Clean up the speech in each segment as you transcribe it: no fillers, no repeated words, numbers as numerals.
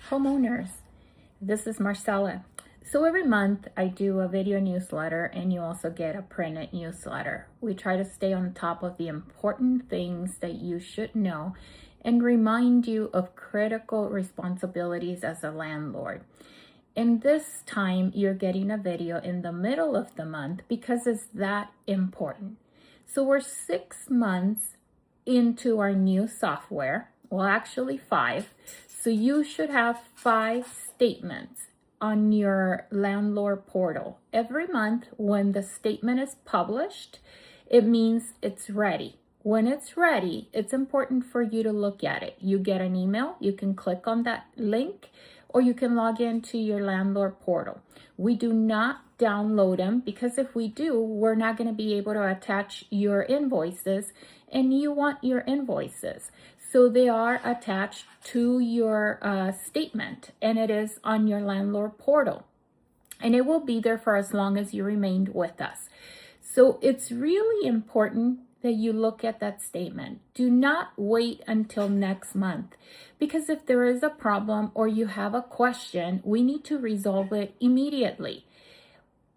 Homeowners, this is Marcella. So every month I do a video newsletter and you also get a printed newsletter. We try to stay on top of the important things that you should know and remind you of critical responsibilities as a landlord. And this time you're getting a video in the middle of the month because it's that important. So we're 6 months into our new software. Well, actually 5. So you should have 5 statements on your landlord portal. Every month when the statement is published, it means it's ready. When it's ready, it's important for you to look at it. You get an email, you can click on that link, or you can log into your landlord portal. We do not download them because if we do, we're not going to be able to attach your invoices, and you want your invoices. So they are attached to your statement, and it is on your landlord portal. And it will be there for as long as you remained with us. So it's really important that you look at that statement. Do not wait until next month, because if there is a problem or you have a question, we need to resolve it immediately.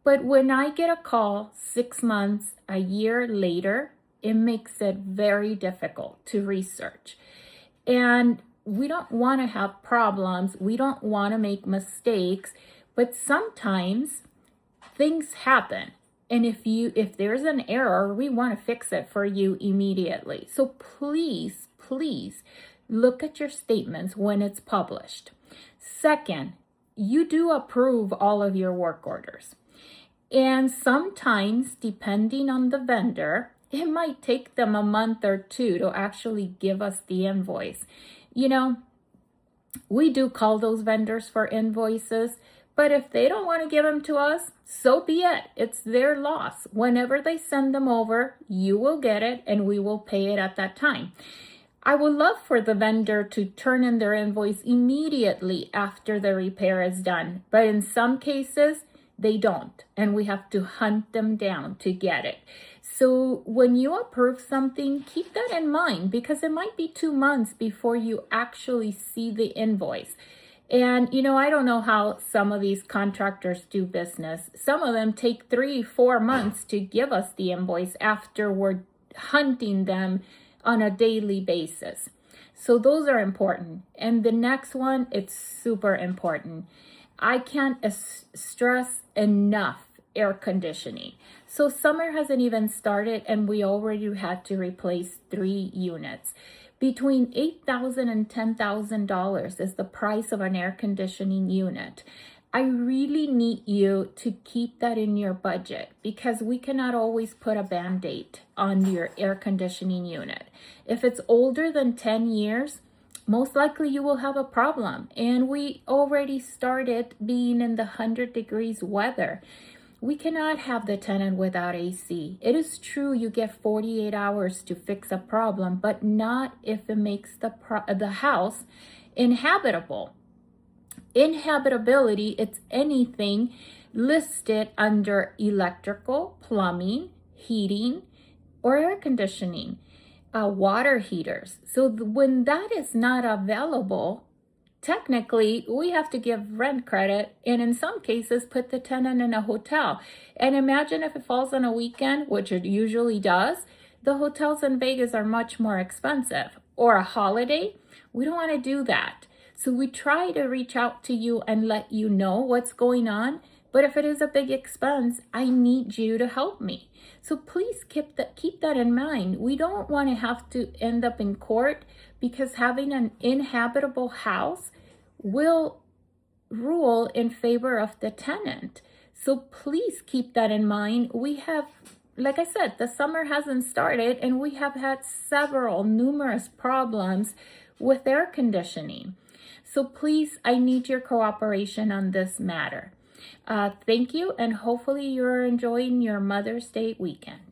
But when I get a call 6 months, a year later, it makes it very difficult to research. And we don't want to have problems. We don't want to make mistakes, but sometimes things happen. And if there's an error, we want to fix it for you immediately. So please look at your statements when it's published. Second, you do approve all of your work orders. And sometimes, depending on the vendor, it might take them a month or 2 to actually give us the invoice. You know, we do call those vendors for invoices, but if they don't want to give them to us, so be it. It's their loss. Whenever they send them over, you will get it and we will pay it at that time. I would love for the vendor to turn in their invoice immediately after the repair is done, but in some cases, they don't, and we have to hunt them down to get it. So when you approve something, keep that in mind because it might be 2 months before you actually see the invoice. And, you know, I don't know how some of these contractors do business. Some of them take 3-4 months to give us the invoice after we're hunting them on a daily basis. So those are important. And the next one, it's super important. I can't stress enough air conditioning. So summer hasn't even started and we already had to replace 3 units. Between $8,000 and $10,000 is the price of an air conditioning unit. I really need you to keep that in your budget because we cannot always put a Band-Aid on your air conditioning unit. If it's older than 10 years, most likely you will have a problem. And we already started being in the 100 degrees weather. We cannot have the tenant without AC. It is true you get 48 hours to fix a problem, but not if it makes the house inhabitable. Inhabitability, it's anything listed under electrical, plumbing, heating, or air conditioning, water heaters. So when that is not available, technically, we have to give rent credit and in some cases put the tenant in a hotel. And imagine if it falls on a weekend, which it usually does, the hotels in Vegas are much more expensive. Or a holiday, we don't want to do that. So we try to reach out to you and let you know what's going on. But if it is a big expense, I need you to help me. So please keep that in mind. We don't want to have to end up in court because having an inhabitable house will rule in favor of the tenant. So please keep that in mind. We have, like I said, the summer hasn't started and we have had numerous problems with air conditioning. So please, I need your cooperation on this matter. Thank you, and hopefully you're enjoying your Mother's Day weekend.